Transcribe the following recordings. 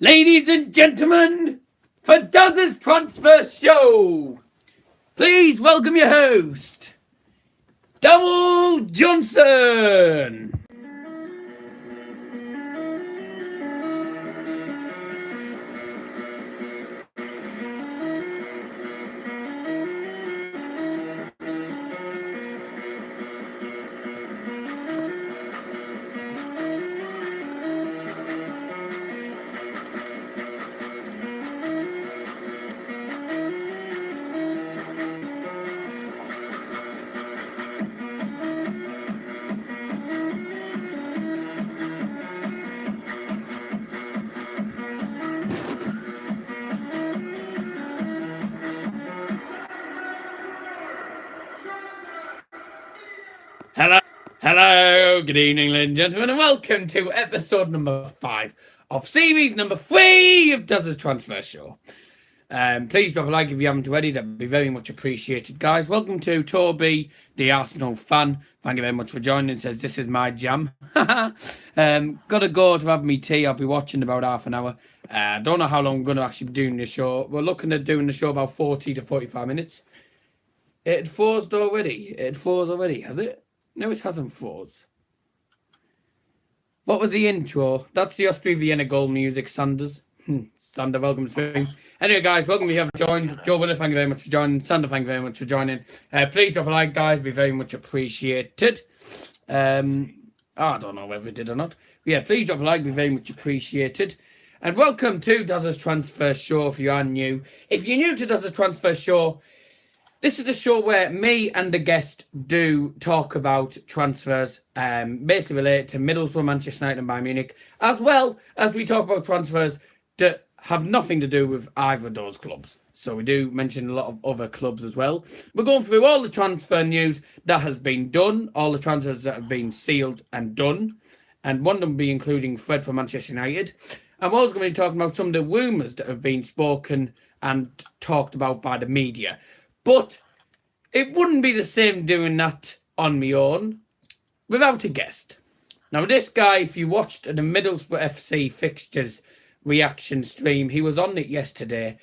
Ladies and gentlemen, for Dazzer's Transfer Show, please welcome your host, Daniel Johnson. Hello, good evening, ladies and gentlemen, and welcome to episode number 5 of series number 3 of Dazzer's Transfer Show. Please drop a like if you haven't already, that'd be very much appreciated, guys. Welcome to Toby, the Arsenal fan. Thank you very much for joining. Says this is my jam. Gotta go to have me tea. I'll be watching about half an hour. Don't know how long I'm going to actually be doing the show. We're looking at doing the show about 40 to 45 minutes. It froze already. Has it? No, it hasn't froze. What was the intro? That's the Austria Vienna goal music, Sanders. Sander, welcome to the stream. Anyway, guys, welcome if you haven't joined. Joe Willer, thank you very much for joining. Sander, thank you very much for joining. Please drop a like, guys. It'd be very much appreciated. I don't know whether it did or not. But yeah, please drop a like. It'd be very much appreciated. And welcome to Dazzer's Transfer Show if you are new. If you're new to Dazzer's Transfer Show, this is the show where me and the guest do talk about transfers, basically related to Middlesbrough, Manchester United and Bayern Munich, as well as we talk about transfers that have nothing to do with either of those clubs. So we do mention a lot of other clubs as well. We're going through all the transfer news that has been done, all the transfers that have been sealed and done, and one of them be including Fred from Manchester United. I'm also going to be talking about some of the rumours that have been spoken and talked about by the media. But it wouldn't be the same doing that on my own without a guest. Now, this guy, if you watched the Middlesbrough FC fixtures reaction stream, he was on it yesterday.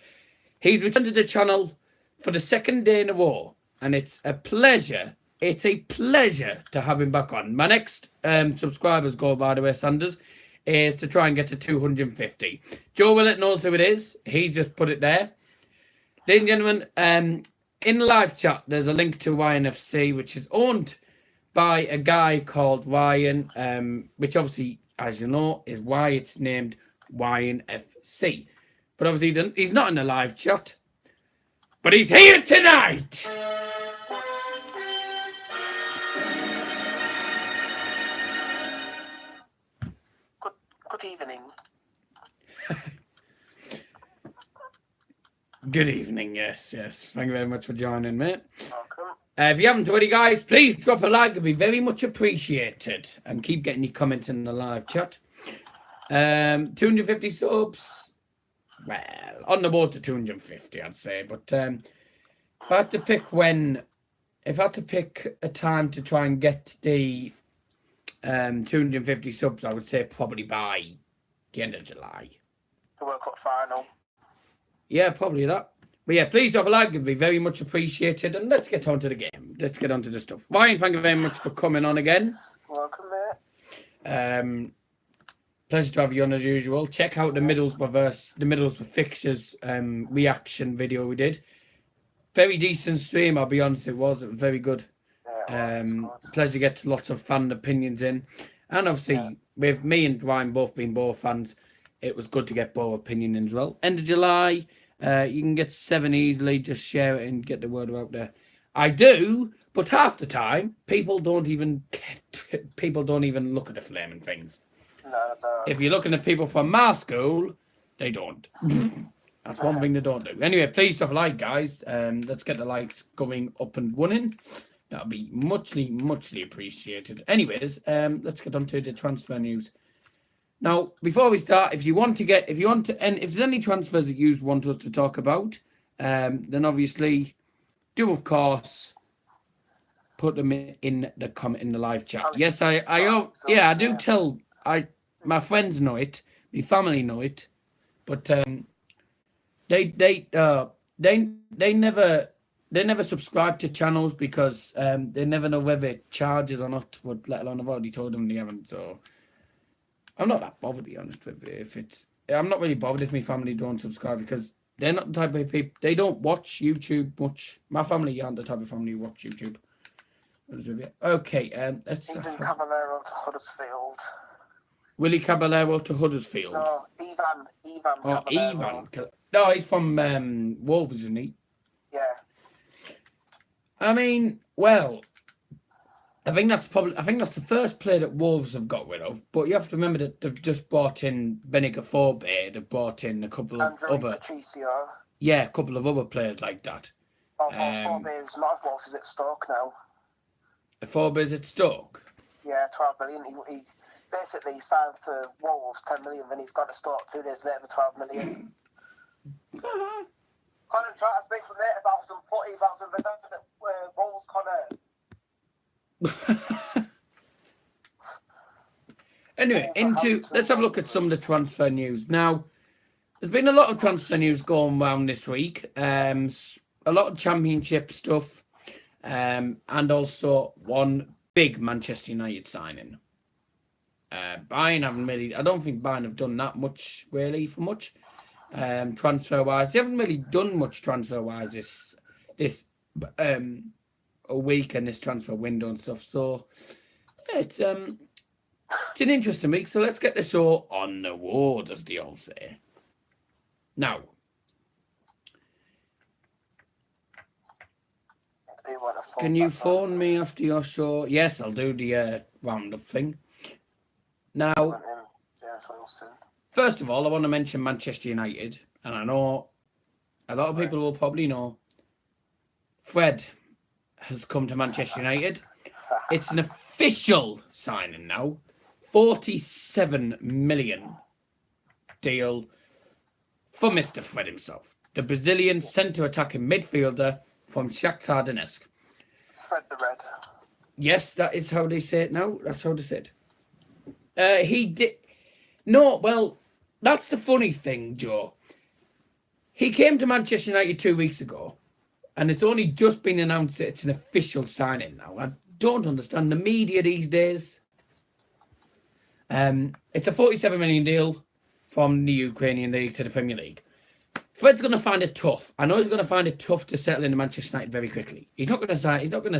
He's returned to the channel for the second day in a row, and it's a pleasure. It's a pleasure to have him back on. My next subscribers goal, by the way, Sanders, is to try and get to 250. Joe Willett knows who it is. He's just put it there. Ladies and gentlemen, in the live chat, there's a link to YNFC, which is owned by a guy called Ryan, which obviously, as you know, is why it's named YNFC. But obviously, he's not in the live chat. But he's here tonight! Good evening. Good evening, yes. Thank you very much for joining, mate. Welcome. If you haven't already, guys, please drop a like. It'd be very much appreciated. And keep getting your comments in the live chat. 250 subs. Well, on the board to 250, I'd say. But if I had to pick a time to try and get the 250 subs, I would say probably by the end of July. The World Cup final. Yeah, probably that. But yeah, please drop a like. It'd be very much appreciated. And let's get on to the game. Let's get on to the stuff. Ryan, thank you very much for coming on again. Welcome, mate. Pleasure to have you on as usual. Check out the Middlesbrough fixtures reaction video we did. Very decent stream, I'll be honest, it was very good. Pleasure to get lots of fan opinions in. And obviously, with me and Ryan both being both fans, it was good to get both opinions as well. End of July, you can get 7 easily. Just share it and get the word out there. I do, but half the time, people don't even look at the flaming things. No. If you're looking at people from my school, they don't. That's one thing they don't do. Anyway, please drop a like, guys. Let's get the likes going up and running. That'll be muchly appreciated. Anyways, let's get on to the transfer news. Now, before we start, if there's any transfers that you want us to talk about, then obviously do, of course, put them in the live chat. Yes, I do tell my friends know it, my family know it, But they never subscribe to channels because they never know whether it charges or not. But let alone I've already told them they haven't. So I'm not that bothered, to be honest with you. I'm not really bothered if my family don't subscribe because they're not the type of people. They don't watch YouTube much. My family aren't the type of family who watch YouTube. Okay, let's. Even Caballero to Huddersfield. Willie Caballero to Huddersfield. No, Ivan. Oh, Caballero. Ivan. No, he's from Wolves, isn't he? Yeah. I mean, well, I think that's the first player that Wolves have got rid of. But you have to remember that they've just brought in Beniga Forbe. They've brought in a couple of other. Patricio. Yeah, a couple of other players like that. Forbe's a lot of Wolves is at Stoke now. Forbe's at Stoke. Yeah, 12 million. He basically signed for Wolves 10 million, then he's got to Stoke 2 days later for 12 million. Connor tried to speak from there about some putty, about some Wolves, Connor. Anyway, let's have a look at some of the transfer news. Now, there's been a lot of transfer news going around this week. A lot of championship stuff, and also one big Manchester United signing. Bayern haven't really. I don't think Bayern have done that much really for much transfer wise. They haven't really done much transfer wise this a week and this transfer window and stuff. So yeah, it's an interesting week. So let's get the show on the road, as they all say. Now, can you phone me after your show? Yes, I'll do the roundup thing. Now, first of all, I want to mention Manchester United, and I know a lot of people will probably know Fred has come to Manchester United. It's an official signing now. 47 million deal for Mr. Fred himself, the Brazilian centre-attacking midfielder from Shakhtar Donetsk. Fred the Red. Yes, that is how they say it now. That's how they say it. He did. No, well, that's the funny thing, Joe. He came to Manchester United 2 weeks ago, and it's only just been announced that it's an official signing now. I don't understand the media these days. It's a 47 million deal from the Ukrainian League to the Premier League. Fred's going to find it tough. I know he's going to find it tough to settle into Manchester United very quickly. He's not going to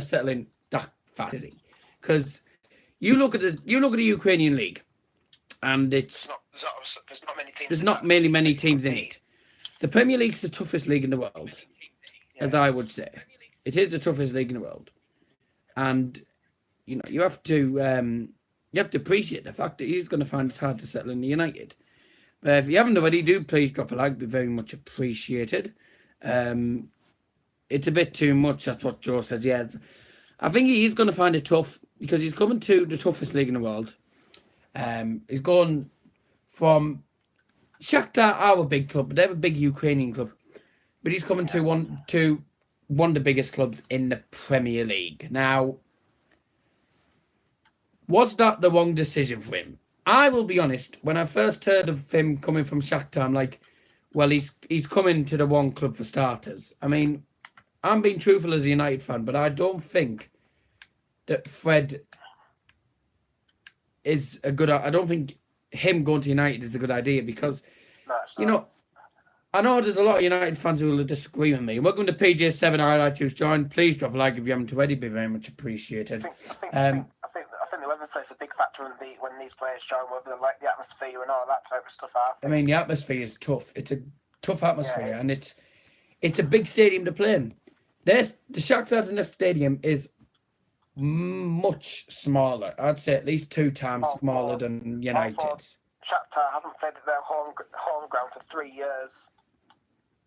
settle in that fast, is he? Because you look at the Ukrainian League, and there's not many teams in it. The Premier League's the toughest league in the world, as I would say. It is the toughest league in the world, and you have to appreciate the fact that he's going to find it hard to settle in the United. But if you haven't already, do please drop a like. Be very much appreciated. It's a bit too much. That's what Joe says. Yeah, I think he is going to find it tough because he's coming to the toughest league in the world. He's gone from Shakhtar, our big club, but they have a big Ukrainian club. But he's coming to one of the biggest clubs in the Premier League. Now, was that the wrong decision for him? I will be honest, when I first heard of him coming from Shakhtar, I'm like, well, he's coming to the wrong club for starters. I mean, I'm being truthful as a United fan, but I don't think that Fred is a good... I don't think him going to United is a good idea because, I know there's a lot of United fans who will disagree with me. Welcome to PJ7 Highlight who's joined. Please drop a like if you haven't already. Be very much appreciated. I think the weather plays a big factor when these players join, whether they like the atmosphere and all that type of stuff. I mean, the atmosphere is tough. It's a tough atmosphere, and it's a big stadium to play in. The Shakhtar Donetsk stadium is much smaller. I'd say at least 2 times smaller than United's. Shakhtar haven't played at their home ground for 3 years.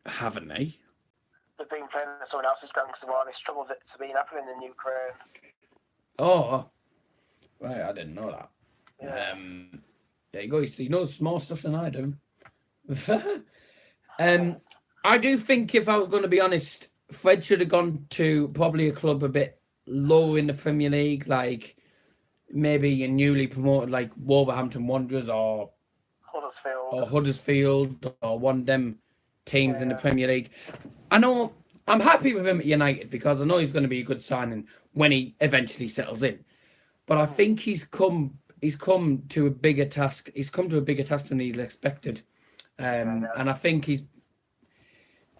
Haven't they? They've been playing at someone else's ground because of all this trouble that's been happening in Ukraine. Oh, right, I didn't know that. Yeah. There you go. He knows more stuff than I do. I do think, if I was going to be honest, Fred should have gone to probably a club a bit lower in the Premier League, like maybe a newly promoted like Wolverhampton Wanderers or Huddersfield. Huddersfield or one of them teams in the Premier League. I know I'm happy with him at United because I know he's going to be a good signing when he eventually settles in. But I think he's come to a bigger task. He's come to a bigger task than he's expected. And I think he's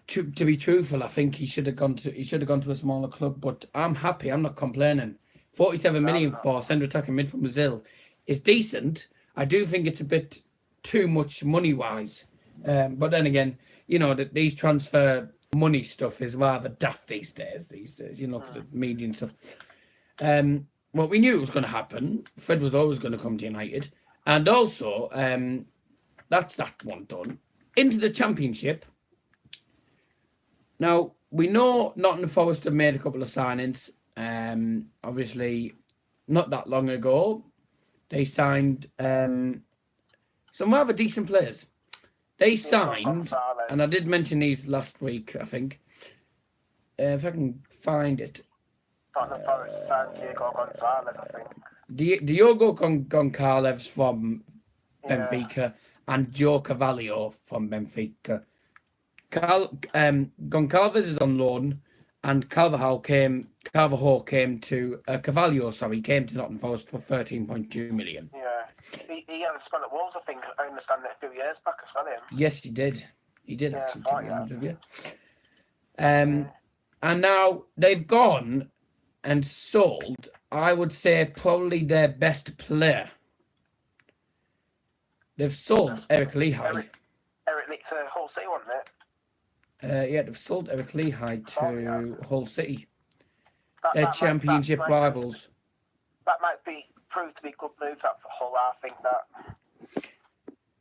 to be truthful, I think he should have gone to a smaller club, but I'm happy, I'm not complaining. 47 million for centre attacking mid from Brazil is decent. I do think it's a bit too much money wise. But then again, you know, that these transfer money stuff is rather daft these days, you know, for the media and stuff. Well, we knew it was going to happen. Fred was always going to come to United. And also, that's that one done. Into the Championship. Now, we know Nottingham Forest have made a couple of signings. Obviously, not that long ago, they signed some rather decent players. They signed, and I did mention these last week, I think. If I can find it. Nottingham Forest signed Diogo Gonzalez, I think. Diogo Gonçalves from Benfica and Joe Carvalho from Benfica. Goncalves is on loan, and Carvalho came to Nottingham Forest for 13.2 million. Yeah, he had a spell at Wolves, I think. I understand that a few years back as well. Yes, he did. He did actually. To be honest with you. And now they've gone and sold. I would say probably their best player. They've sold Eric Lehigh. Eric for Hull City, wasn't it? They've sold Eric Lehigh to Hull City. They're Championship rivals. That might prove to be a good move for Hull, I think that.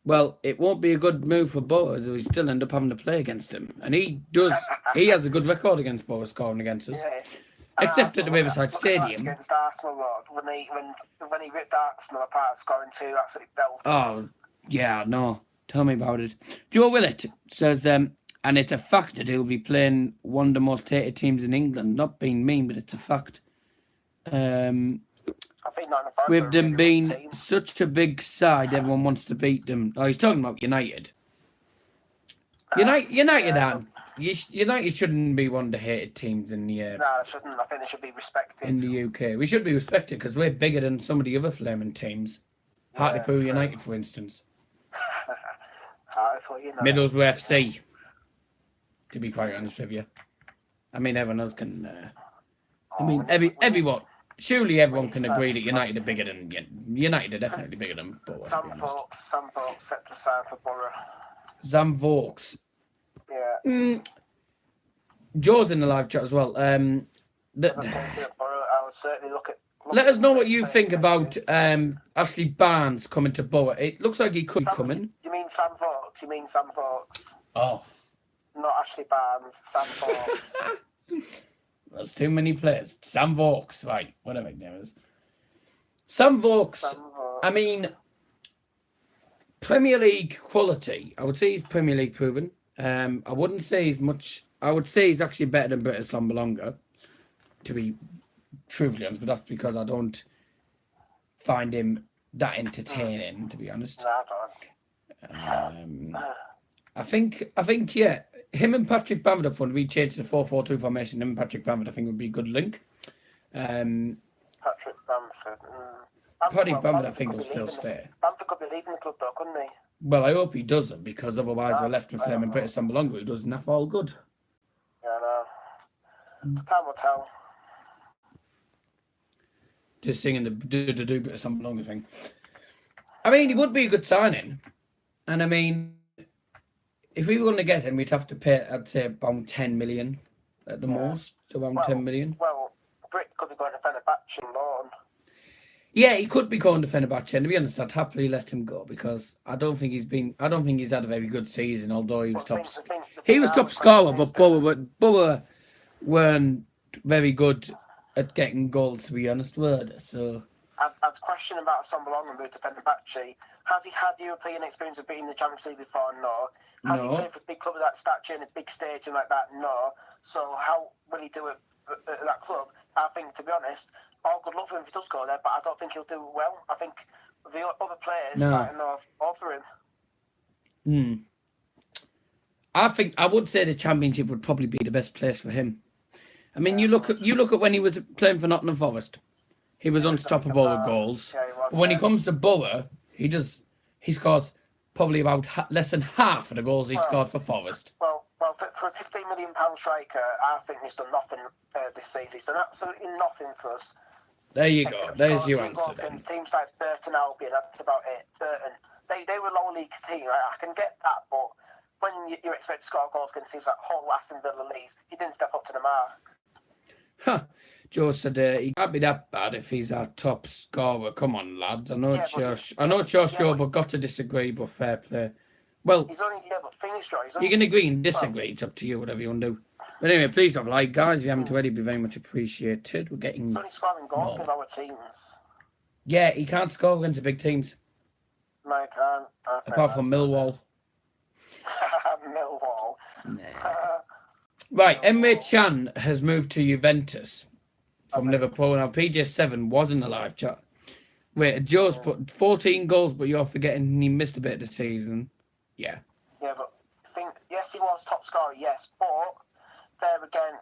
Well, it won't be a good move for Boas, we still end up having to play against him. And he has a good record against Boas, scoring against us. Yeah. Except at the Riverside Stadium. Against Arsenal, Lord, when he ripped Arsenal apart, scoring 2 absolute belts. Oh, yeah, no. Tell me about it. Joe Willett says, and it's a fact that he'll be playing one of the most hated teams in England. Not being mean, but it's a fact. I think with them being such a big side, everyone wants to beat them. Oh, he's talking about United. United shouldn't be one of the hated teams in the. No, they shouldn't. I think they should be respected. In the UK, we should be respected because we're bigger than some of the other flaming teams. Hartlepool United, for instance. Hartlepool United. Middlesbrough FC. To be quite honest with you, I mean everyone else can. Everyone. Surely everyone can agree that United are bigger than United are definitely bigger than Borough. Sam Vokes set to sign for Borough. Sam Vokes. Yeah. Joe's in the live chat as well. I would certainly look at. Let us know what you think about Ashley Barnes coming to Borough. It looks like he could come in. You mean Sam Vokes? Oh. Not Ashley Barnes, Sam Vokes. There's too many players. Sam Vokes, right? Whatever his name is. Sam Vokes. I mean, Premier League quality. I would say he's Premier League proven. I wouldn't say he's much. I would say he's actually better than Britta Sambalonga, to be truthfully honest. But that's because I don't find him that entertaining, to be honest. I think, yeah. Him and Patrick Bamford, if we change the 4-4-2 formation, him and Patrick Bamford, I think would be a good link. Patrick Bamford. Patrick Bamford, I think, will still stay. Bamford could be leaving the club, though, couldn't he? Well, I hope he doesn't, because otherwise we're left with him and Britta Sambalonga, who doesn't have all good. Yeah, I know. Time will tell. Just singing the do Britta Sambalonga thing. I mean, he would be a good signing. And I mean, if we were going to get him, we'd have to pay, I'd say, about 10 million at the most. Around 10 million. Well, Britt could be going to Fenerbahce on loan. Yeah, he could be going to Fenerbahce. And to be honest, I'd happily let him go because I don't think he's had a very good season, although he was top scorer, but Borough weren't very good at getting goals, to be honest, were they? So I'd question about Sambalonga moved to Fenerbahce. Has he had European experience of beating the Champions League before? No. Has he played for a big club of that stature in a big stadium like that? No. So how will he do it at that club? I think, to be honest, all good luck for him if he does go there, but I don't think he'll do well. I think the other players starting off over him. I think I would say the Championship would probably be the best place for him. I mean, you look at when he was playing for Nottingham Forest, he was unstoppable with goals. Yeah, he was, But when he comes to Borough, he scores probably about less than half of the goals he scored for Forest. Well, for a £15 million striker, I think he's done nothing this season. He's done absolutely nothing for us. There you go. There's your answer then. Teams like Burton Albion, that's about it. Burton, they were a lower league team. Right? I can get that, but when you expect to score goals against teams like Hull, Aston Villa, Leeds, he didn't step up to the mark. Huh. Joe said he can't be that bad if he's our top scorer. Come on, lads. I know it's your show, but got to disagree, but fair play. Well, he's only but things, Joe. You can agree and disagree. It's up to you, whatever you want to do. But anyway, please drop a like, guys. If you haven't already, be very much appreciated. We're getting. He's only scoring goals with our teams. Yeah, he can't score against the big teams. No, he can't. Apart from Millwall. Millwall. Nah. Right, Emre Can has moved to Juventus from Liverpool. Now, PJ7 was in the live chat. Wait, Joe's put 14 goals, but you're forgetting he missed a bit of the season. Yeah. Yeah, but yes, he was top scorer, yes, but there again,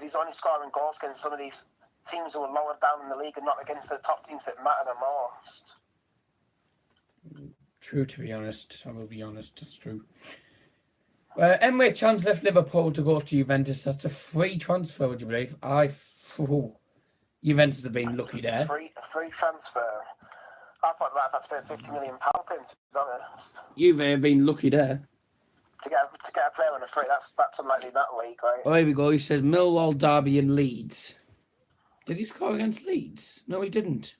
he's only scoring goals against some of these teams who are lower down in the league and not against the top teams that matter the most. True, to be honest. I will be honest, it's true. Emre Can's left Liverpool to go to Juventus. That's a free transfer, would you believe? Juventus have been lucky there. A free transfer. I thought I'd have to spend £50 million for him, to be honest. Juve have been lucky there. To get a player on a free, that's unlikely in that league, right? Oh, here we go. He says Millwall, Derby and Leeds. Did he score against Leeds? No, he didn't.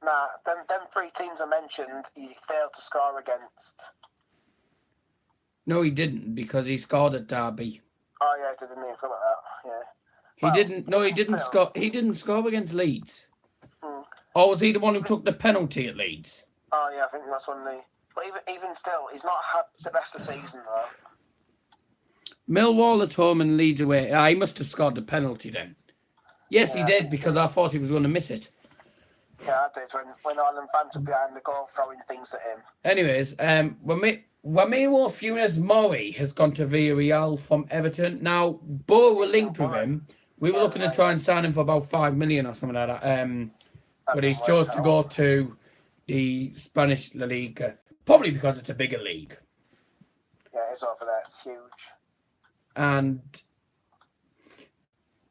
Nah, them three teams I mentioned, he failed to score against. No, he didn't, because he scored at Derby. Oh yeah, he didn't even feel like that. Yeah. He didn't score. He didn't score against Leeds. Or was he the one who took the penalty at Leeds? Oh yeah, I think that's one of the. But even still, he's not had the best of season though. Millwall at home and Leeds away. He must have scored the penalty then. Yes, he did, because I thought he was going to miss it. Yeah, I did. When Ireland fans were behind the goal throwing things at him. Anyways, Ramiro Funes Mori has gone to Villarreal from Everton. Now, Borough were linked with him. We were looking to try and sign him for about 5 million or something like that. But he's chose to go to the Spanish La Liga, probably because it's a bigger league. Yeah, it's over there. It's huge. And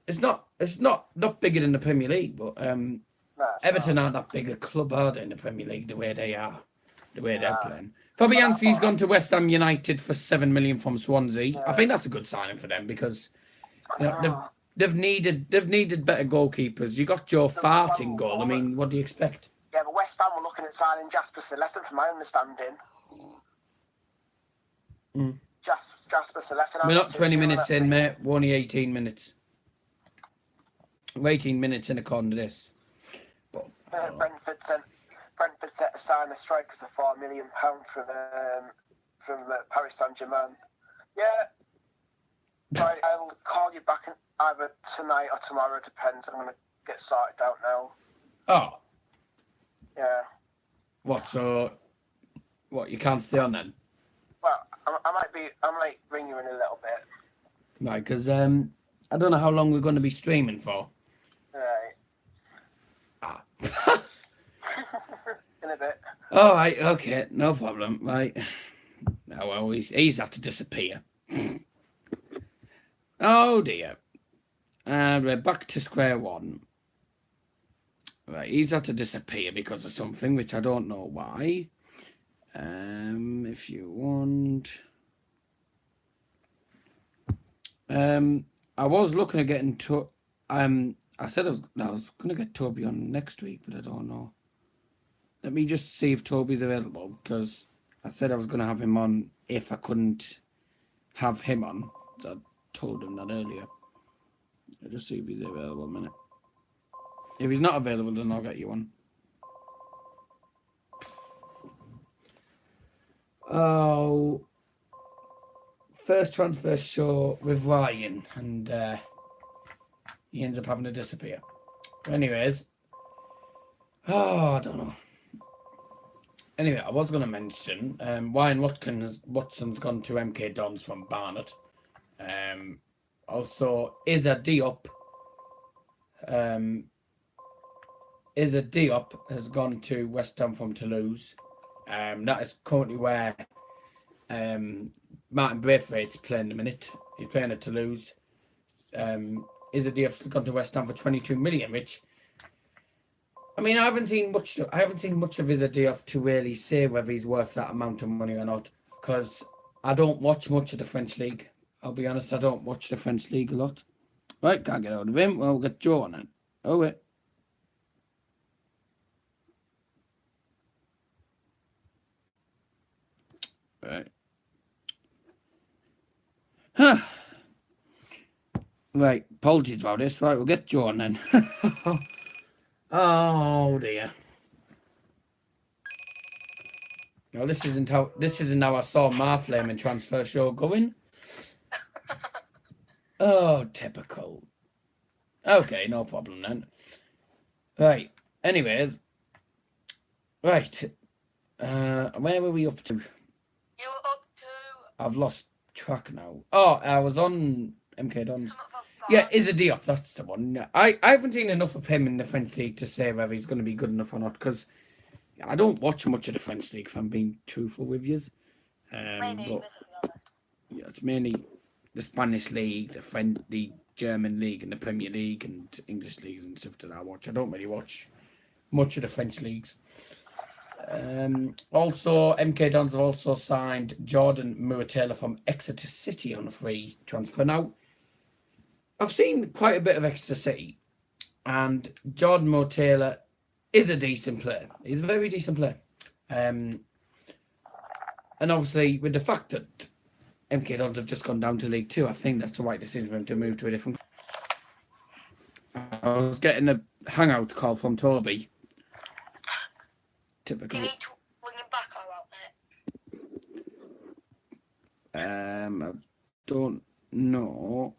it's not bigger than the Premier League, but Everton aren't that big a club, are they, in the Premier League, the way they are, the way they're playing. Fabianski's gone to West Ham United for 7 million from Swansea. Yeah. I think that's a good signing for them because they've needed better goalkeepers. You got Joe Fart in goal. I mean, what do you expect? Yeah, but West Ham were looking at signing Jasper Cillessen, from my understanding. Jasper Cillessen. We're not 20 minutes in, mate. We're only 18 minutes. We're 18 minutes in according to this. But, Brentford set aside a striker for £4 million from Paris Saint-Germain. Yeah. I'll call you back either tonight or tomorrow. Depends. I'm going to get sorted out now. Oh. Yeah. What? So, you can't stay on then? Well, I might ring you in a little bit. Right, because I don't know how long we're going to be streaming for. Right. Ah. In a bit. All right, okay, no problem. Right. Oh, well, he's had to disappear. Oh, dear. And we're back to square one. Right, he's had to disappear because of something, which I don't know why. If you want... I was looking at getting to... I said I was going to get Toby on next week, but I don't know. Let me just see if Toby's available, because I said I was going to have him on if I couldn't have him on. I told him that earlier. I'll just see if he's available a minute. If he's not available, then I'll get you on. Oh, first transfer show with Ryan, and he ends up having to disappear. Anyways, I don't know. Anyway, I was going to mention Ryan Watson's gone to MK Dons from Barnet. Also, Issa Diop. Issa Diop has gone to West Ham from Toulouse. That is currently where Martin Braithwaite's playing a minute. He's playing at Toulouse. Issa Diop's gone to West Ham for 22 million, which, I mean, I haven't seen much of Issa Diop to really say whether he's worth that amount of money or not, because I don't watch much of the French league. I'll be honest, I don't watch the French league a lot. Right, can't get out of him. Well, we'll get Joe on it. Oh, wait. Right. Huh. Right, apologies about this. Right, we'll get Joe on then. Oh dear. No, this isn't how I saw my flaming transfer show going. Oh, typical. Okay, no problem then. Right. Anyways. Right. Where were we up to? You were up to... I've lost track now. Oh, I was on MK Dons. Yeah, Issa Diop, that's the one. I haven't seen enough of him in the French league to say whether he's going to be good enough or not, because I don't watch much of the French league, if I'm being truthful with you. But yeah, it's mainly the Spanish league, the German league, and the Premier League, and English leagues and stuff that I watch. I don't really watch much of the French leagues. Also, MK Dons have also signed Jordan Muratela from Exeter City on a free transfer. Now, I've seen quite a bit of Exeter City, and Jordan Muratela is a decent player. He's a very decent player. And obviously, with the fact that MK Dons have just gone down to League Two, I think that's the right decision for him to move to a different. I was getting a hangout call from Toby. Typical. Do you need to bring him back or out, mate? I don't know.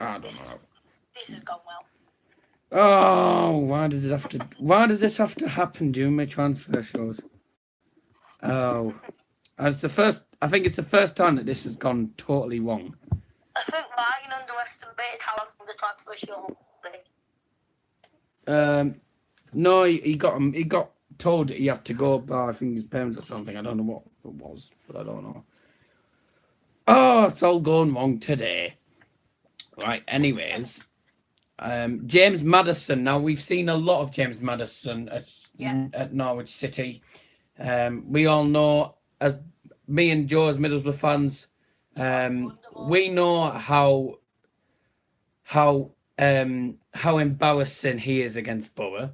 I don't know. This has gone well. Oh, why does this have to happen during my transfer shows? Oh, I think it's the first time that this has gone totally wrong. I think Ryan underestimated how long the transfer show will be. No, he got told that he had to go by, I think, his parents or something. I don't know what it was, but I don't know. Oh, it's all going wrong today. Right, anyways. James Maddison. Now, we've seen a lot of James Maddison at Norwich City. We all know, as me and Joe as Middlesbrough fans, we know how embarrassing he is against Borough,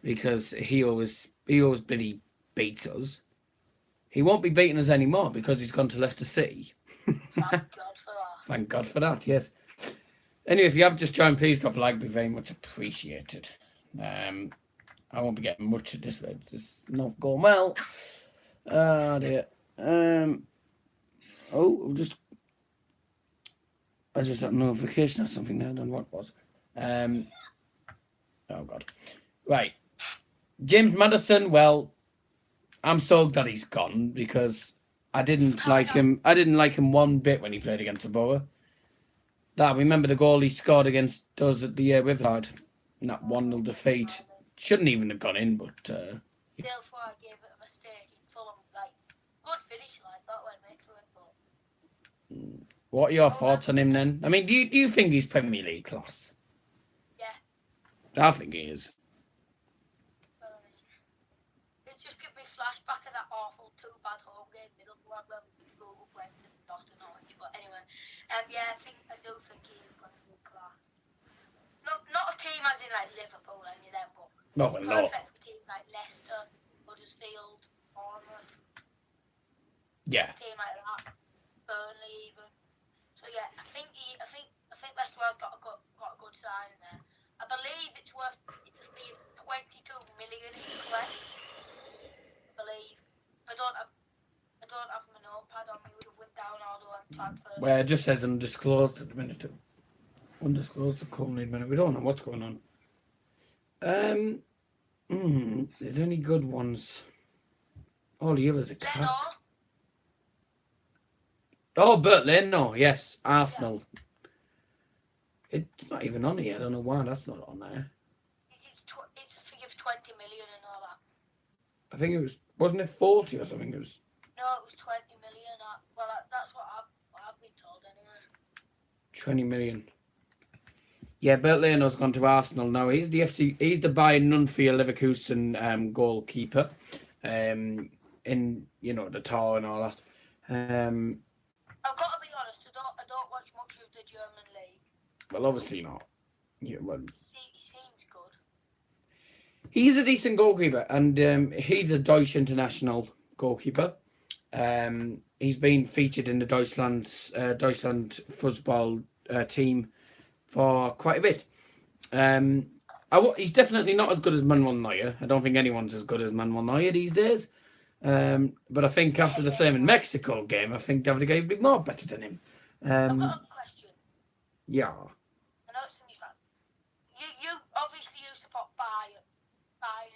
because he always bloody beats us. He won't be beating us anymore because he's gone to Leicester City. Thank God for that. Thank God for that, yes. Anyway, if you have just joined, please drop a like, be very much appreciated. I won't be getting much of this, it's just not going well. Oh dear. I just got a notification or something there, I don't know what it was. Oh God. Right. James Maddison, well, I'm so glad he's gone, because I didn't like him one bit when he played against the Borough. I remember the goal he scored against us at the Riverside, that 1-0 defeat. Shouldn't even have gone in, but Therefore, I gave it a mistake in Fulham. Like, good finish like that when make it, but... What are your thoughts on him then? I mean, do you think he's Premier League class? Yeah. I think he is. It's just give me flashback of that awful 2-bad home game Middlesbrough where we went and lost to Norwich. But anyway, yeah, I do think he is going to be class. Not a team as in like Liverpool or any of them, but perfect for teams like Leicester, Huddersfield, Bournemouth. Yeah. A team like that, Burnley even. So yeah, I think Leicester have got a good sign there. I believe it's a fee of 22 million if you collect. I believe. I don't have my notepad on me. Would have went down all the transfers. Well, it just says undisclosed at the minute. Undisclosed the call need minute. We don't know what's going on. Is there any good ones? All the others are crap. Leno. Oh, Bert Leno, yes, Arsenal. It's not even on here. I don't know why that's not on there. It's a fee of 20 million and all that. I think it wasn't it 40 or something? It was. No, it was 20 million. Well, that's what I've been told anyway. 20 million. Yeah, Bert Leno's gone to Arsenal now. He's the Bayern Nunfield Leverkusen goalkeeper. In the tower and all that. I've got to be honest. I don't watch much of the German league. Well, obviously not. Yeah, well, He seems good. he's a decent goalkeeper, and he's a Deutsche international goalkeeper. He's been featured in the Deutschland football team for quite a bit. He's definitely not as good as Manuel Neuer. I don't think anyone's as good as Manuel Neuer these days. But I think after the Flame in Mexico game, I think David Gea would be more better than him. I've got a question. Yeah. I know it's in your fan. You obviously you support Bayern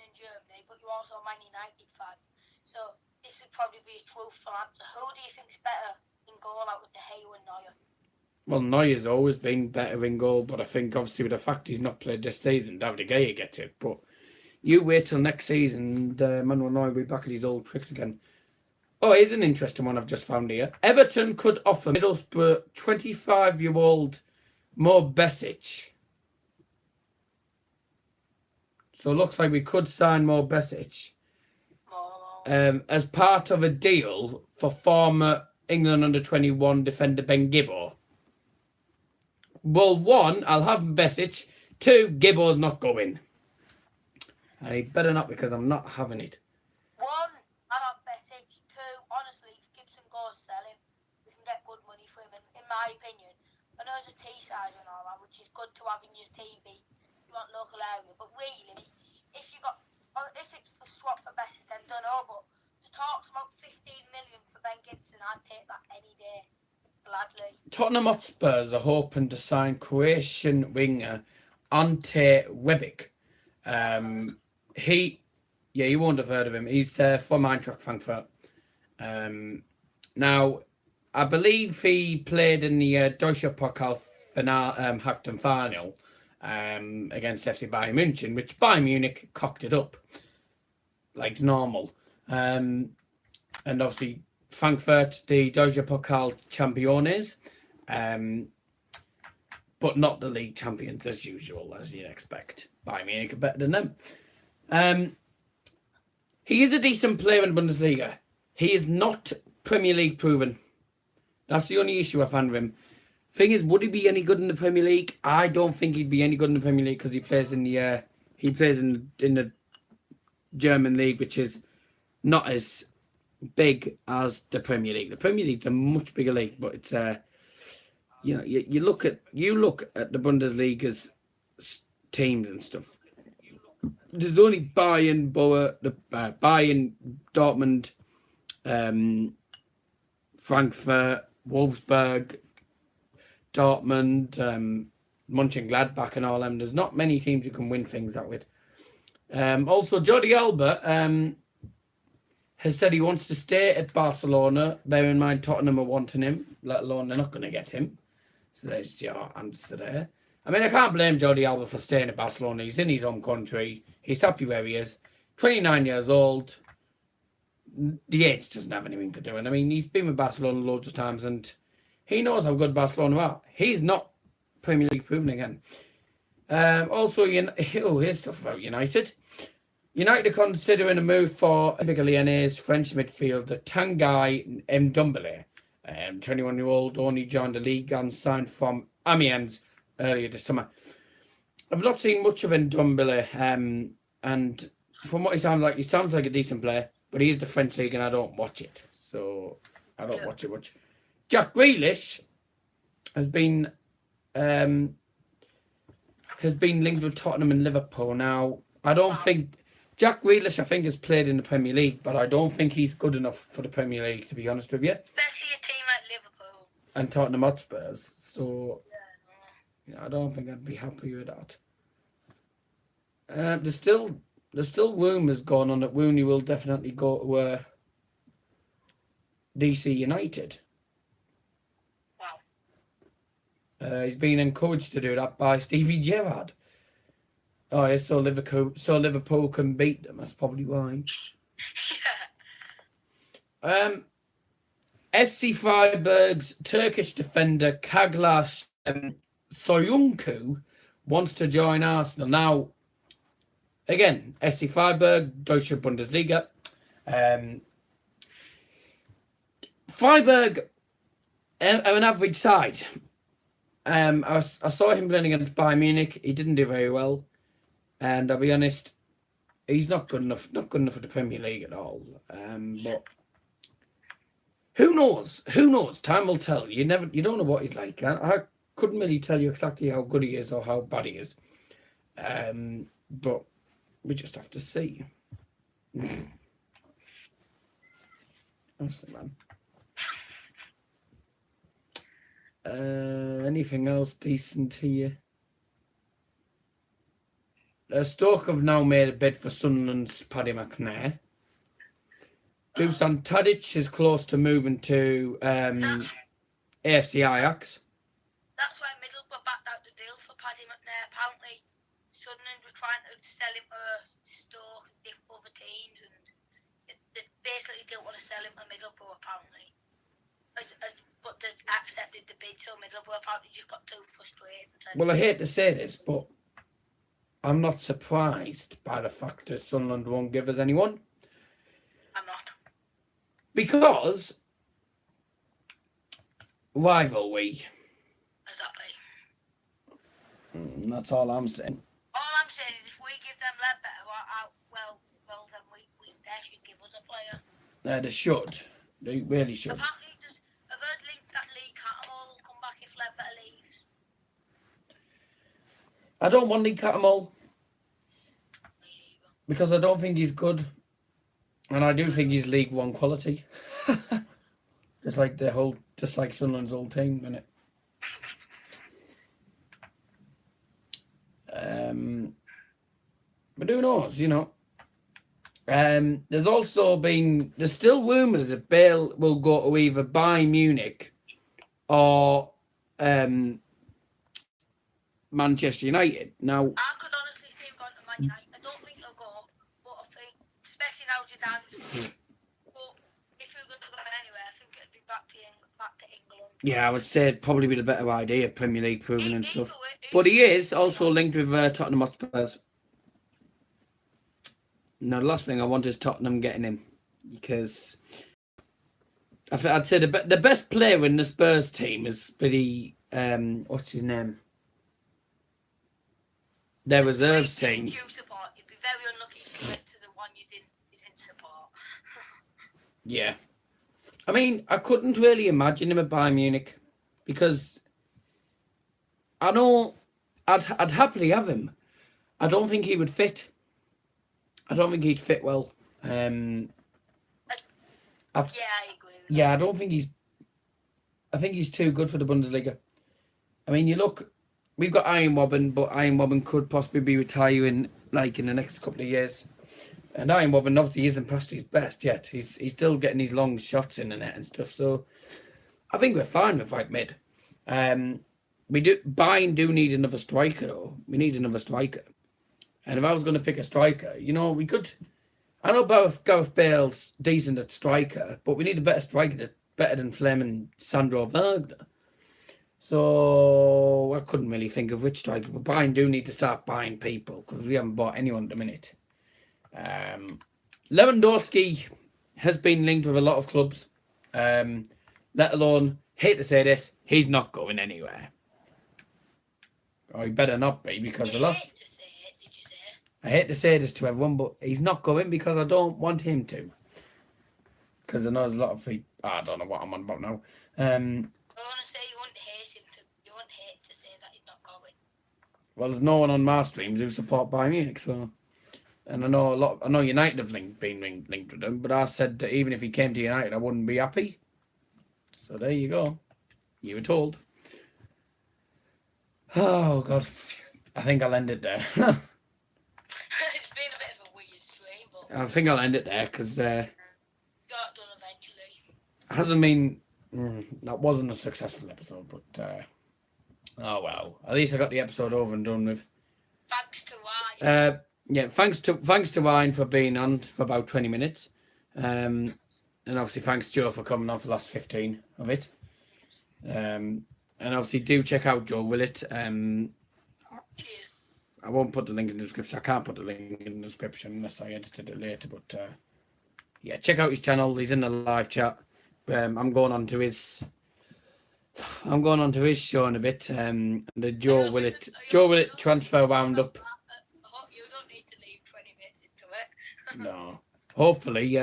in Germany, but you're also a Man United fan. So this would probably be a truthful answer. Who do you think's better in goal out with De Gea and Neuer? Well, Neuer's always been better in goal, but I think obviously with the fact he's not played this season, David Gea gets it. But you wait till next season, and Manuel Neuer will be back at his old tricks again. Oh, here's an interesting one I've just found here. Everton could offer Middlesbrough 25-year-old Mo Besic. So it looks like we could sign Mo Besic as part of a deal for former England under-21 defender Ben Gibbo. Well, one, I'll have Besic. Two, Gibbo's not going. And he better not, because I'm not having it. One, I have Besic. Two, honestly, if Gibson goes, sell him. We can get good money for him. And in my opinion, I know there's a T size and all that, which is good to have in your TV. You want local area, but really, if it's for swap for Besic, then don't know. But the talks about 15 million for Ben Gibson, I'd take that any day. Gladly. Tottenham Hotspurs are hoping to sign Croatian winger Ante Rebic. You won't have heard of him. He's from Eintracht Frankfurt. Now, I believe he played in the Deutsche Pokal half-time final against FC Bayern München, which Bayern Munich cocked it up like normal. And obviously, Frankfurt, the Deutsche Pokal champions, but not the league champions as usual, as you'd expect. Bayern Munich are better than them. He is a decent player in Bundesliga. He is not Premier League proven. That's the only issue I find with him. Thing is, would he be any good in the Premier League? I don't think he'd be any good in the Premier League because he plays in the German league, which is not as big as the Premier League. The Premier League's a much bigger league, but it's you look at the Bundesliga's teams and stuff. There's only Bayern, Bayern, Dortmund, Frankfurt, Wolfsburg, Dortmund, Mönchengladbach, and all them. There's not many teams you can win things that with. Also, Jordi Alba has said he wants to stay at Barcelona. Bear in mind, Tottenham are wanting him, let alone they're not going to get him. So there's your answer there. I mean, I can't blame Jordi Alba for staying at Barcelona. He's in his home country. He's happy where he is. 29 years old. The age doesn't have anything to do. And I mean, he's been with Barcelona loads of times, and he knows how good Barcelona are. He's not Premier League proven again. Also, here's stuff about United. United are considering a move for Olympique Lyonnais French midfielder Tanguy Ndombele. 21-year-old, only joined the league and signed from Amiens earlier this summer. I've not seen much of Ndombele, and from what he sounds like a decent player, but he is the French league and I don't watch it, so I don't watch it much. Jack Grealish has been linked with Tottenham and Liverpool. Now, I don't think Jack Grealish, I think, has played in the Premier League, but I don't think he's good enough for the Premier League, to be honest with you. Especially a team like Liverpool. And Tottenham Hotspurs. So, I don't think I'd be happy with that. There's still there's still rumours going on that Rooney will definitely go to DC United. Wow. He's been encouraged to do that by Stevie Gerrard. Oh, yeah, so Liverpool can beat them. That's probably why. SC Freiburg's Turkish defender Kaglas Soyuncu wants to join Arsenal. Now, again, SC Freiburg, Deutsche Bundesliga. Freiburg are an average side. I saw him playing against Bayern Munich. He didn't do very well. And I'll be honest, he's not good enough. Not good enough for the Premier League at all. But who knows? Who knows? Time will tell. You don't know what he's like. I couldn't really tell you exactly how good he is or how bad he is. But we just have to see. That's the man. Anything else decent here? Stoke have now made a bid for Sunderland's Paddy McNair. Dusan Tadic is close to moving to AFC Ajax. That's why Middlesbrough backed out the deal for Paddy McNair. Apparently, Sunderland were trying to sell him to Stoke and other teams, and they basically didn't want to sell him to Middlesbrough, apparently. But they accepted the bid, so Middlesbrough apparently just got too frustrated. Well, I hate to say this, but I'm not surprised by the fact that Sunderland won't give us anyone. I'm not. Because rivalry. Exactly. That's all I'm saying. All I'm saying is if we give them Ledbetter, well, then they should give us a player. They should. They really should. Apparently, I've heard that Lee Cattermole will come back if Ledbetter leaves. I don't want Lee Cattermole because I don't think he's good, and I do think he's League One quality. just like Sunderland's whole team, innit? But who knows, you know? There's still rumours that Bale will go to either Bayern Munich or Manchester United. Now, I could honestly see him going to Man United. I don't think he'll go, but I think, especially now Zidane's. But if he was going to go anywhere, I think it'd be back to England. Yeah, I would say it'd probably be the better idea, Premier League proven and stuff. But he is also linked with Tottenham Hotspurs. Now, the last thing I want is Tottenham getting him, because I'd say the best player in the Spurs team is pretty what's his name? Their reserves team. You'd be very unlucky if you went to the one you didn't support. Yeah, I mean, I couldn't really imagine him at Bayern Munich because I know I'd happily have him. I don't think he would fit. I don't think he'd fit well. Yeah, I agree. Yeah, I don't think I think he's too good for the Bundesliga. I mean, you look, we've got Iron Robben, but Iron Robben could possibly be retiring like in the next couple of years. And Iron Robben obviously isn't past his best yet. He's still getting these long shots in the net and stuff. So I think we're fine with right mid. Bayern do need another striker though. We need another striker. And if I was going to pick a striker, you know, we could. I know Gareth Bale's decent at striker, but we need a better striker that's better than Fleming Sandro Wagner. So I couldn't really think of which striker. But Bayern do need to start buying people because we haven't bought anyone at the minute. Lewandowski has been linked with a lot of clubs. Let alone, hate to say this, he's not going anywhere. Or he better not be because the last. I hate to say this to everyone, but he's not going because I don't want him to. Because I know there's a lot of people. I don't know what I'm on about now. I want to say you wouldn't hate him you wouldn't hate to say that he's not going. Well, there's no one on my streams who support Bayern Munich, so. And I know United have been linked with him, but I said that even if he came to United, I wouldn't be happy. So there you go. You were told. Oh God, I think I'll end it there. It's been a bit of a weird I think I'll end it there because Got done eventually. hasn't been. That wasn't a successful episode, but oh well. At least I got the episode over and done with. Thanks to Ryan. Yeah, thanks to Ryan for being on for about 20 minutes. And obviously thanks Joe for coming on for the last 15 of it. And obviously do check out Joe Willett. Cheers. I won't put the link in the description. I can't put the link in the description unless I edited it later. But yeah, check out his channel. He's in the live chat. I'm going on to his show in a bit. The Joe Willett transfer roundup. You don't need to leave 20 minutes into it. No. Hopefully,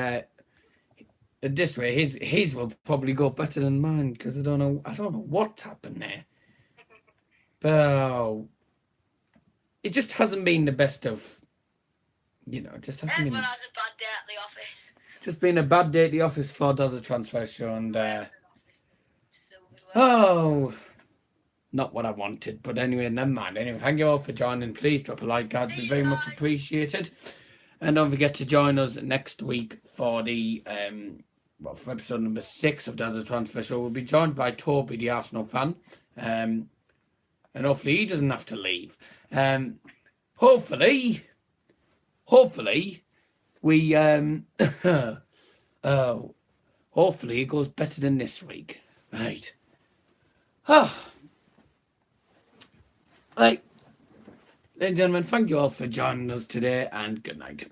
this way his will probably go better than mine because I don't know what happened there. But it just hasn't been the best of, it just hasn't Everyone been. has a bad day at the office. Just been a bad day at the office for Dazzer transfer show and not what I wanted. But anyway, never mind. Anyway, thank you all for joining. Please drop a like, guys. It'd be very much appreciated. And don't forget to join us next week for the for episode number 6 of Dazzer Transfer Show. We'll be joined by Toby, the Arsenal fan. And hopefully he doesn't have to leave. Hopefully we hopefully it goes better than this week. Right. Right. Ladies and gentlemen, thank you all for joining us today and good night.